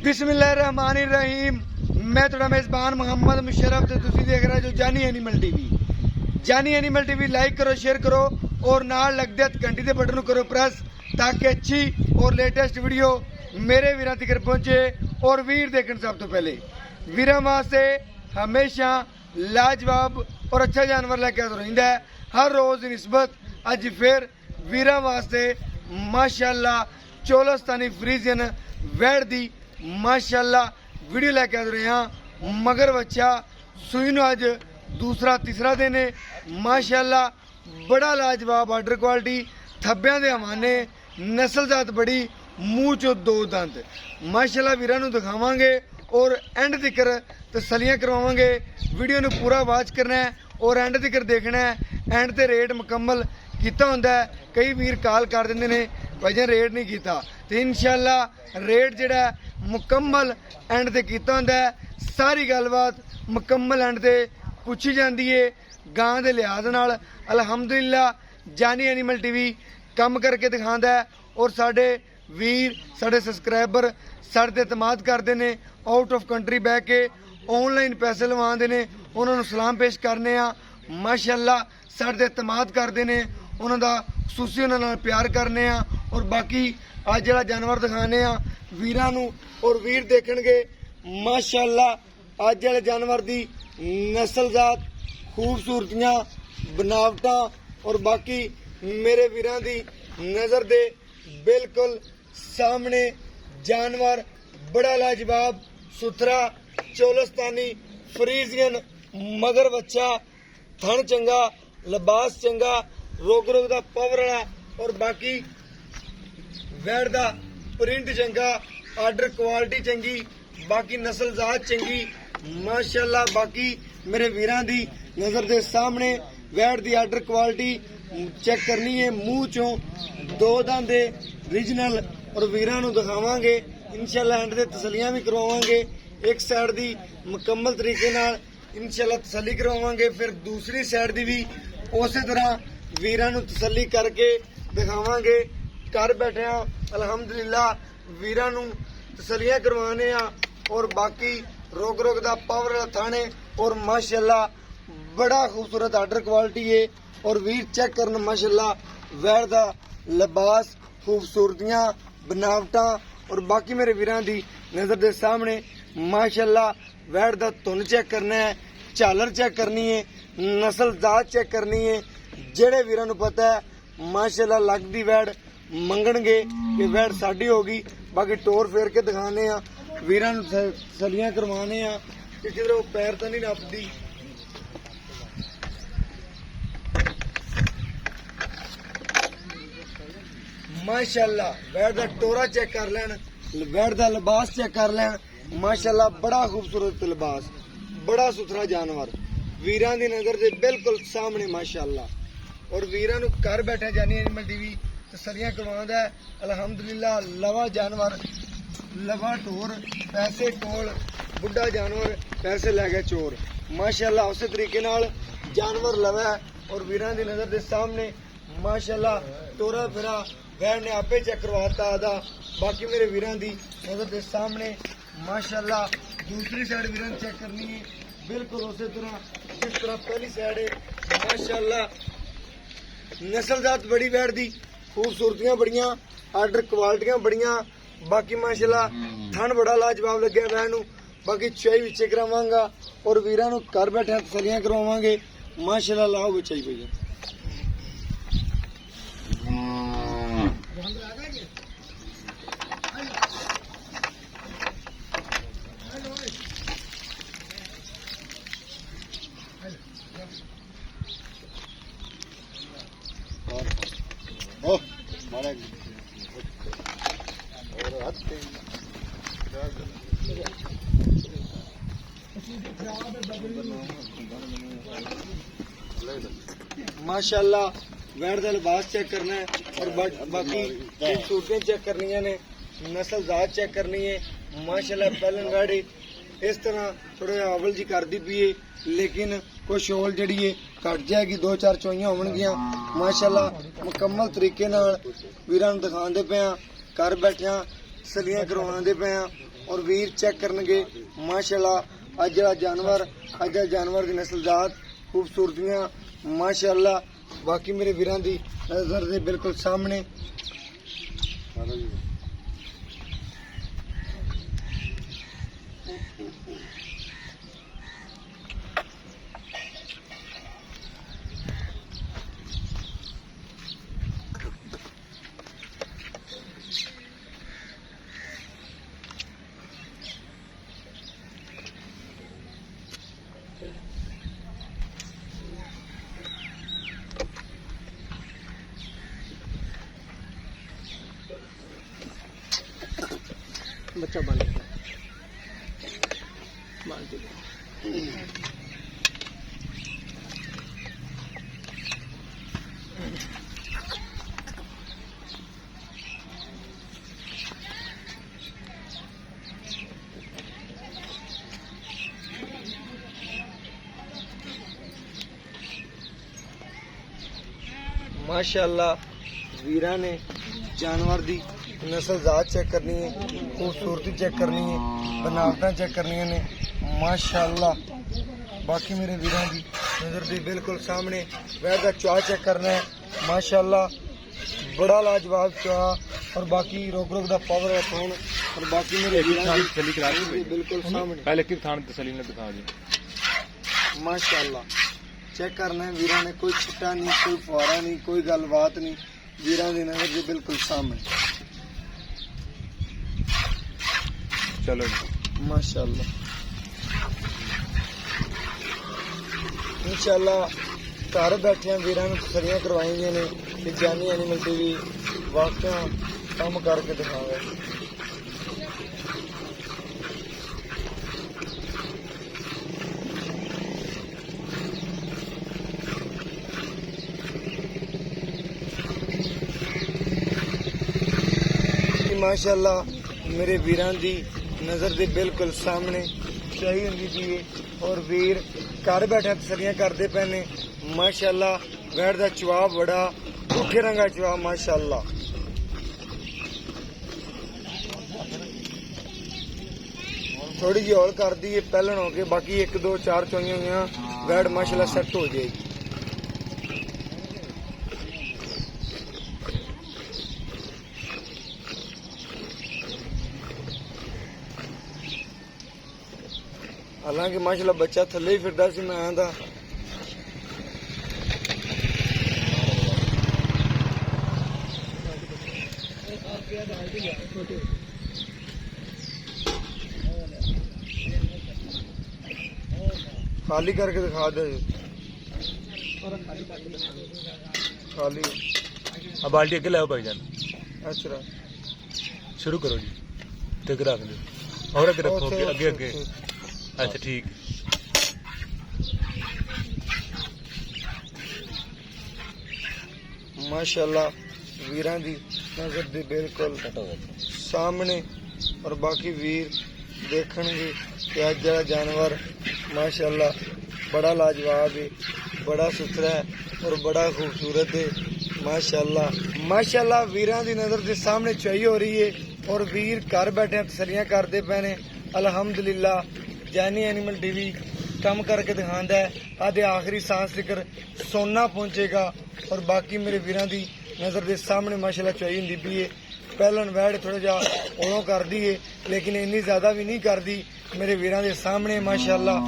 बिस्मिल्लाहिर्रहमानिर्रहीम। मैं थोड़ा मेज़बान मोहम्मद मुशर्रफ ते तुसी देख रहे जो जानी एनिमल टीवी। जानी एनिमल टीवी लाइक करो, शेयर करो और नाल लगदे घंटी दे बटन करो प्रेस ताकि अच्छी और लेटेस्ट वीडियो मेरे वीरां तक पहुंचे। और वीर देखण सब तो पहले वीरां वास्ते हमेशा लाजवाब और अच्छा जानवर लेके आता रहिंदा है हर रोज़ की निस्बत। अज फिर वीरां वास्ते माशाअल्लाह चोलस्तानी फ्रीजियन वैड़ दी माशाअल्लाह वीडियो लेके आ रहे हैं। मगर बच्चा सूई नूं अज दूसरा तीसरा दिन है। माशाअल्लाह बड़ा लाजवाब आर्डर क्वालिटी थब्बियां दे हवाने नस्ल जात बड़ी मूँह चो दो दंद माशाअल्लाह वीरां नूं दिखावांगे और एंड तक तसलियां करवावांगे। वीडियो नूं पूरा वॉच करना है और एंड तक देखना है। एंड ते रेट मुकम्मल कीता हुंदा है। कई वीर कॉल कर दिंदे ने भाईजान रेट नहीं कीता तो इंशाअल्लाह रेट जिहड़ा मुकम्मल एंड ते कीता हुंदा है। सारी गलबात मुकम्मल एंड ते पुछी जाती है गां दे लिहाज नाल। अलहमदुलिल्लाह जानी एनिमल टीवी कम करके दिखाता है और साडे वीर साडे सबसक्राइबर साडे ते एतमाद करते हैं। आउट ऑफ कंट्री बह के ऑनलाइन पैसे लवाते हैं उन्होंने सलाम पेश करने आ। माशाअल्लाह साडे ते एतमाद करते हैं उन्हों का खसूसी उन्होंने नाल प्यार करने आ। और बाकी अज जिहड़ा जानवर दिखाने आ वीरां नूं और वीर देखणगे माशाअल्लाह अज जिहड़े जानवर दी नस्ल जात खूबसूरतियां बनावटां और बाकी मेरे वीरां दी नज़र दे बिल्कुल सामने जानवर बड़ा लाजवाब सुथरा चोलस्तानी फ्रीजियन मगर बच्चा थन चंगा लिबास चंगा रोग रोग दा पावर वाला और बाकी वैड़ दा प्रिंट चंगा आर्डर क्वालिटी चंगी बाकी नस्ल जात चंगी माशाअल्लाह। बाकी मेरे वीरां दी नज़र दे सामने वैड़ दी आर्डर क्वालिटी चेक करनी है। मूँह चों दो दंदे रीजनल और वीरां नूं दिखावांगे इंशाअल्लाह। एंड दे तसलियां भी करवावांगे एक साइड दी मुकम्मल तरीके नाल इंशाअल्लाह तसली करवावांगे। फिर दूसरी साइड दी भी उस तरह वीरां नूं तसली करके दिखावांगे। घर बैठे अलहमदुलिल्लाह वीरां नूं तसलियां करवाने आ और बाकी रोग रोग दा पावर थाने और माशाअल्लाह बड़ा खूबसूरत आर्डर क्वालिटी है। और वीर चेक करन माशाअल्लाह वैड़ दा लिबास खूबसूरतियां बनावटां और बाकी मेरे वीरां दी नज़र दे सामने माशाअल्लाह वैड़ दा धुन चेक करना है झालर चेक करनी है नस्ल जात चेक करनी है। जेड़े वीरां नूं पता है माशाअल्लाह लगदी वैड़ मंगणगे कि वैड़ साडी होगी। बाकी टोर फेर के दिखाने आ वीरां नूं तसलियां करवाने आ कि किधरों पैर तो नहीं नपदी। माशाअल्लाह वैड़ दा टोरा चेक कर लैन वैड़ दा लिबास चेक कर लैन माशाअल्लाह बड़ा खूबसूरत लिबास बड़ा सुथरा जानवर वीरां दी नज़र दे बिल्कुल सामने माशाअल्लाह। और वीरां नूं घर बैठे जानी एनिमल टीवी तसलियां करवांदा है अलहमदुलिल्लाह। लवा जानवर लवा टोर पैसे कोल बुढ़ा जानवर पैसे लै गए चोर माशाअल्लाह। उस तरीके नाल जानवर लवा और वीरां दी नज़र दे सामने माशाअल्लाह टोरा फिरा वैड़ ने आपे चेक करवाता आधा। बाकी मेरे वीरां दी नज़र दे सामने माशाअल्लाह दूसरी साइड वीरां चेक करनी है बिल्कुल उस तरह जिस तरह पहली साइड है माशाअल्लाह। नस्ल जात बड़ी वैड़ दी खूबसूरतियां बड़ियां आर्डर क्वालिटियां बड़ियां बाकी माशाअल्लाह थन बड़ा लाजवाब लगे वैड़ नूं। बाकी चाई विचे करावांगा और वीरां नूं घर बैठे तसलियां करवावांगे माशाअल्लाह। लाओ बचाई पई माशाअल्लाह वैड़ दा लिबास चेक करना है और बाकी खूबसूरतियां चेक करनियां ने नस्ल जात चेक करनी है माशाअल्लाह। पहले वैड़ इस तरह थोड़ा अवल जी करती पी है लेकिन कुछ शोल जी है घट जाएगी दो चार चोइयां होवणगियां माशाअल्लाह। मुकम्मल तरीके नाल वीरां नूं दिखांदे पे घर बैठिया तसलियां करवांदे पे और वीर चेक करनगे माशाअल्लाह। अज दा जानवर दी नस्लजात खूबसूरतियां माशाअल्लाह। बाकी मेरे वीरां दी नज़र दे बिल्कुल सामने बच्चा बांध माशाअल्लाह। वीरा ने जानवर दी नस्लजात चेक करनी है, खूबसूरती चेक करनी है, बनावटां चेक करनियां ने माशाअल्लाह। बाकी मेरे वीरां दी नज़र दे बिल्कुल सामने वैर दा चुआ चेक करना है माशाअल्लाह। बड़ा लाजवाब चुआ और बाकी रोक दा पावर दा थोन और बाकी मेरे वीरां दी बिल्कुल सामने पहले किस थान तसली ने दिखा दी माशाअल्लाह। चेक करना है वीरां ने, कोई छिट्टा नहीं, कोई फुआरा नहीं, कोई गलबात नहीं, वीरां दी नज़र दे बिल्कुल सामने चलो माशाअल्लाह। इंशाअल्लाह घर बैठे वीरां नूं तसल्लियां करवाइयां ने कि जानी एनिमल टीवी वाकया काम करके दिखावे। माशाअल्लाह मेरे वीरां दी नज़र दे बिल्कुल सामने चाही हुंदी पई है और वीर घर बैठे तसल्लियां करदे पे ने माशाअल्लाह। वैड़ दा चुआ बड़ा भुखे रंगा चुआ माशाअल्लाह। थोड़ी जी हौल कर दी है पहलन हो के, बाकी 1 2 4 चोइयां हुई वैड़ माशाअल्लाह सेट हो जाएगी। हालांकि माशाअल्लाह बच्चा थले ही फिरदा सी, मैं आंदा खाली करके दिखा दे खाली। अब बाल्टी अगे लाओ भाईजान, अच्छा शुरू करो जी। तक रख दो और अगे रखो, अगे अगे। अच्छा ठीक। माशाअल्लाह वीरां दी नज़र दे बिल्कुल सामने और बाकी वीर देखणगे कि अज दा जानवर माशाअल्लाह बड़ा लाजवाब है, बड़ा सुथरा है और बड़ा खूबसूरत है माशाअल्लाह। माशाअल्लाह वीरां दी नज़र दे सामने चुआई हो रही है और वीर घर बैठे तसल्लियां करदे पे ने अल्हम्दुलिल्लाह। जानी एनिमल टीवी कम करके दिखांदा है आदे आखिरी सांस तक सोना पहुंचेगा और बाकी मेरे वीरां दी नज़र दे सामने माशाअल्लाह चुआई हुंदी पई है। पहलन वैड़ थोड़ा जा ओलों कर दी है लेकिन इन्नी ज्यादा भी नहीं कर दी मेरे वीरां दे सामने माशाअल्लाह।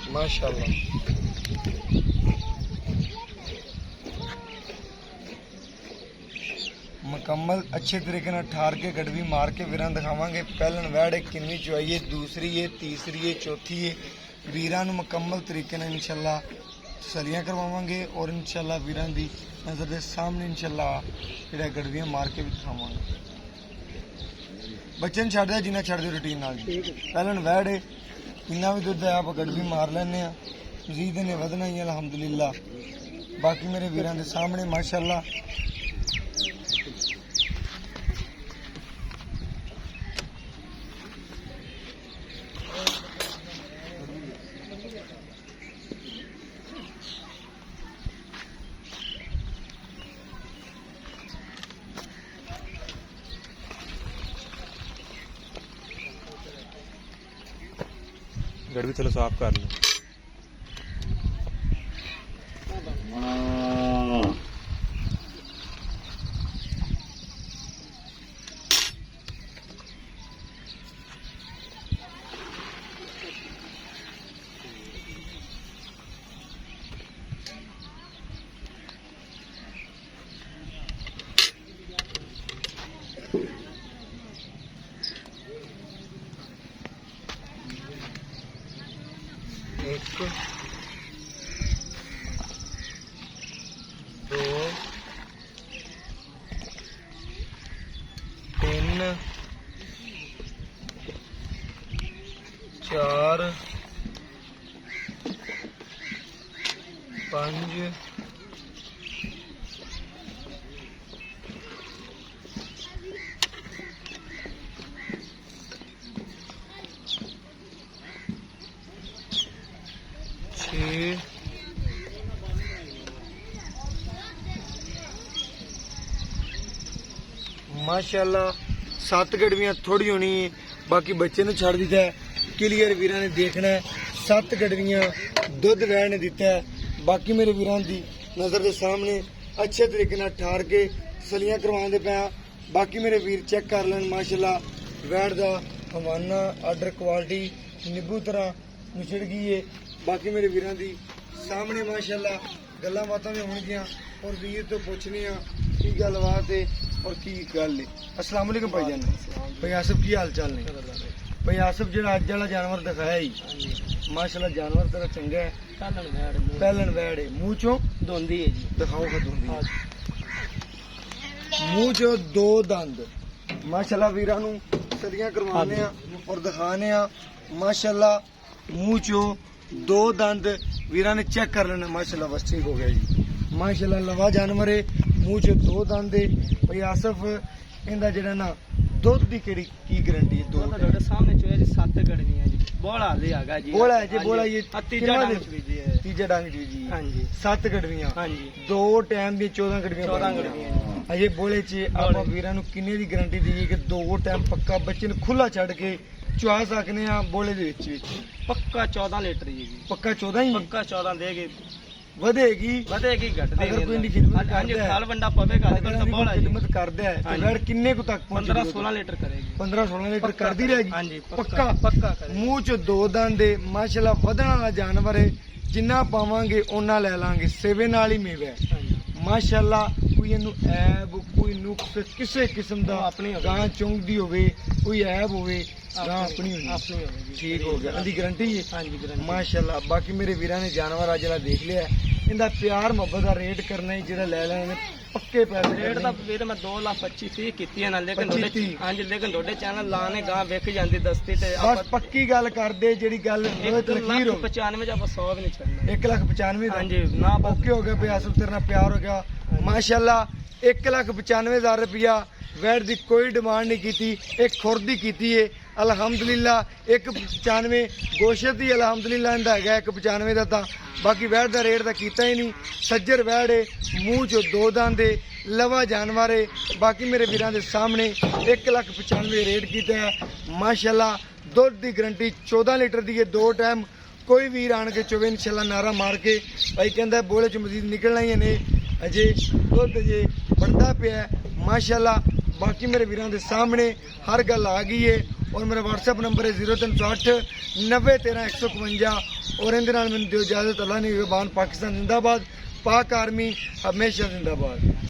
माशाअल्लाह मुकम्मल अच्छे तरीके नाल ठार के गड़वी मार के वीरां दिखावांगे। पहलन वैड़ किन्नी चुआई है, दूसरी है, तीसरी है, चौथी है। वीरां नूं मुकम्मल तरीके नाल इंशाअल्लाह तसल्लियां करवावांगे और इंशाअल्लाह वीरां दी नज़र दे सामने इंशाअल्लाह जेहड़ा गड़वियां मार के भी दिखावांगे। बच्चे नूं छड्ड दे जिन्ना छड्ड दे रूटीन नाल। पहलन वैड़ है, इन्ना भी दुध है आप गड़वी मार लैने मजीद ने वधना ही अल्हम्दुलिल्लाह। बाकी मेरे वीरां दे सामने माशाअल्लाह ਗੜਵੀ ਚਲੋ ਸਾਫ਼ ਕਰ ਲਓ। एक, दो, तीन, चार, पांच, छः, माशाल्लाह 7 गड़वियां थोड़ी होनी है, बाकी बच्चे ने छड़ दिता है। क्लियर वीरां ने देखना है। 7 गड़वियां दुध वैड़ ने दिता है। बाकी मेरे वीरां दी नज़र के सामने अच्छे तरीके नाल ठार के सलियां करवाने पे। बाकी मेरे वीर चेक कर लें माशाल्लाह वैड़ दा हवाना आर्डर क्वालिटी निब्बू तरह निछड़ गई है। बाकी मेरे वीरां दी सामने माशाल्लाह गल्लां बातां भी होणगियां और वीर तो पुछने आ की गलबात है और की गल है। अस्सलाम वालेकुम भाईजान। भाई आसिफ की हाल चाल ने? भाई आसिफ जेड़ा अज वाला जानवर दिखाया ही माशाल्लाह जानवर तेरा चंगा है। पहलन वैड़ है, मुंह चो धोंदी है जी। दिखाओ का धोंदी मुंह चो 2 दंद माशाल्लाह वीरां नू सदियां करवाने आ और दिखाने आ। माशाल्लाह मुंह चो 2 दंद वीरां ने चेक कर लेना। माशाल्लाह बस ठीक हो गया जी। माशाल्लाह लवा जानवर है, मुंह च 2 दंद है। भाई आसिफ इंदा जेड़ा ना दुध दी केड़ी की गारंटी है? दो ਤੁਹਾਡੇ ਸਾਹਮਣੇ ਚੋਇਆ ਜੀ 7 ਗੜਵੀਆਂ ਜੀ। ਬੋਲਾ ਹਲੇ ਹੈਗਾ ਜੀ। बोला है जी, बोला ये ਤੀਜਾ कितना ਡੰਗ दिन? ਵੀ ਜੀ ਹੈ। तीजा डंग जी जी। ਹਾਂਜੀ 7 गड़वियां ਹਾਂਜੀ 2 टाइम दी 14 गड़वियां 14 ਗੜਵੀਆਂ ਜੀ। अजे बोले च ਆਪਾਂ ਵੀਰਾਂ ਨੂੰ ਕਿੰਨੇ ਦੀ ਗਾਰੰਟੀ ਦਈਏ ਕਿ 2 ਟਾਈਮ ਪੱਕਾ ਬੱਚੇ ਨੂੰ ਖੁੱਲਾ ਛੱਡ ਕੇ ਚੁਆ ਸਕਨੇ ਆ ਬੋਲੇ ਦੇ ਵਿੱਚ ਪੱਕਾ 14 ਲੀਟਰ ਜੀ। ਪੱਕਾ 14 ਹੀ ਪੱਕਾ 14 ਦੇਗੇ, ਵਧੇਗੀ ਵਧੇਗੀ ਘਟਦੀ ਅਗਰ ਕੋਈ ਇੰਨੀ ਖਿਦਮਤ ਹਾਂਜੀ ਕਰਦਾ ਹੈ, ਖਾਲ ਵੰਡਾ ਪਵੇਗਾ ਤੇ ਅਗਰ ਤਾਂ ਬੋਲਾ ਜੀ ਖਿਦਮਤ ਕਰਦਾ ਹੈ ਤੇ ਹਾਂਜੀ। ਵੈੜ ਕਿੰਨੇ ਕੁ ਤੱਕ 15 16 ਲੀਟਰ ਕਰੇਗੀ। 15 16 ਲੀਟਰ ਕਰਦੀ ਰਹੇਗੀ। ਹਾਂਜੀ ਪੱਕਾ ਪੱਕਾ ਕਰੇਗੀ। ਮੂੰਹ ਚ 2 ਦੰਦ ਦੇ ਮਾਸ਼ਾਅੱਲਾ ਵਧਣ ਵਾਲਾ ਜਾਨਵਰ ਹੈ। ਜਿੰਨਾ ਪਾਵਾਂਗੇ ਉਹਨਾਂ ਲੈ ਲਾਂਗੇ। ਸੇਵੇ ਨਾਲ ਹੀ ਮੇਵਾ ਹੈ ਹਾਂਜੀ ਮਾਸ਼ਾਅੱਲਾ। ਕੋਈ ਇਹਨੂੰ ਐਬ ਕੋਈ ਨੁਕਸ ਕਿਸੇ ਕਿਸਮ ਦਾ ਆਪਣੀ ਹੋਵੇ। ਗਾਂ ਚੁੰਗਦੀ ਹੋਵੇ ਕੋਈ ਐਬ ਹੋਵੇ ਗਾਂ ਆਪਣੀ ਹੋਣੀ ਆਪਣੀ ਹੋਵੇਗੀ। ਠੀਕ ਹੋ ਗਿਆ। ਇਹਦੀ ਗਾਰੰਟੀ ਹੈ ਹਾਂਜੀ ਗਰੰਟੀ। ਮਾਸ਼ਾਅੱਲਾ। ਬਾਕੀ ਮੇਰੇ ਵੀਰਾਂ ਨੇ ਜਾਨਵਰ ਅੱਜ ਜਿਹੜਾ ਦੇਖ ਲਿਆ ਇਹਦਾ ਪਿਆਰ ਮੁਹੱਬਤ ਦਾ ਰੇਟ ਕਰਨਾ ਹੀ ਜਿਹੜਾ ਲੈ ਲੈਣੇ ਨੇ ਪੱਕੇ ਪੈਸੇ ਰੇਟ ਦਾ ਵੀਰ ਮੈਂ 2,25,30 ਕੀਤੀ ਹੈ ਨਾ, ਲੇਕਿਨ 25 ਤੁਹਾਡੇ ਹਾਂਜੀ ਲੇਕਿਨ ਤੁਹਾਡੇ ਚੈਨਲ ਲਾਣੇ ਗਾਂ ਵੇਖ ਜਾਂਦੀ ਦਸਤੀ ਤੇ ਬਸ ਪੱਕੀ ਗੱਲ ਕਰਦੇ ਜਿਹੜੀ ਗੱਲ ਲਖੀਰ ਹੋ 1,95,000 ਚ ਆਪਾਂ 100 ਵੀ ਨਹੀਂ ਛੱਡਣਾ। 1,95,000 ਦਾ ਹਾਂਜੀ ਨਾ ਬਸ ਓਕੇ ਹੋ ਗਿਆ ਪਿਆ ਆਸਫ ਤੇਰੇ ਨਾਲ ਪਿਆਰ ਹੋ ਗਿਆ ਮਾਸ਼ਾਅੱਲਾ। 1,95,000 ਰੁਪਇਆ ਵੈਟ ਦੀ ਕੋਈ ਡਿਮਾਂਡ ਨਹੀਂ ਕੀਤੀ, ਇੱਕ ਖੁਰਦੀ ਕੀਤੀ ਏ ਅਲਹਮਦੁਲਿਲਾ। 1,95 ਗੋਸ਼ਤ ਦੀ ਅਲਹਮਦੁਲਿਲਾ ਇਹਦਾ ਹੈਗਾ 1,95 ਦਾ। ਤਾਂ ਬਾਕੀ ਵੈਟ ਦਾ ਰੇਟ ਤਾਂ ਕੀਤਾ ਹੀ ਨਹੀਂ। ਸੱਜਰ ਵੈੜ ਏ, ਮੂੰਹ ਚੋਂ 2 ਦੰਦ ਏ, ਲਵਾ ਜਾਨਵਰ ਏ। ਬਾਕੀ ਮੇਰੇ ਵੀਰਾਂ ਦੇ ਸਾਹਮਣੇ 1,95 ਰੇਟ ਕੀਤਾ ਹੈ ਮਾਸ਼ਾਅੱਲਾ। ਦੁੱਧ ਦੀ ਗਰੰਟੀ 14 ਲੀਟਰ ਦੀ ਹੈ 2 ਟਾਈਮ। ਕੋਈ ਵੀਰ ਆਣ ਕੇ ਚੋਵੇ ਇਨਸ਼ਾਅੱਲਾ ਨਾਰਾ ਮਾਰ ਕੇ ਭਾਈ ਕਹਿੰਦਾ ਬੋਲੇ ਚ ਮਜ਼ੀਦ ਨਿਕਲਣਾ ਹੀ ਨੇ ਅਜੇ ਦੁੱਧ ਜੇ ਬਣਦਾ ਪਿਆ ਮਾਸ਼ਾਅੱਲਾ। ਬਾਕੀ ਮੇਰੇ ਵੀਰਾਂ ਦੇ ਸਾਹਮਣੇ ਹਰ ਗੱਲ ਆ ਗਈ ਹੈ। और मेरा व्हाट्सएप नंबर है 0308 90 13 151 और इन दिनों मैंने दियो इजाजत। अल्लाह ने पाकिस्तान जिंदाबाद, पाक आर्मी हमेशा जिंदाबाद।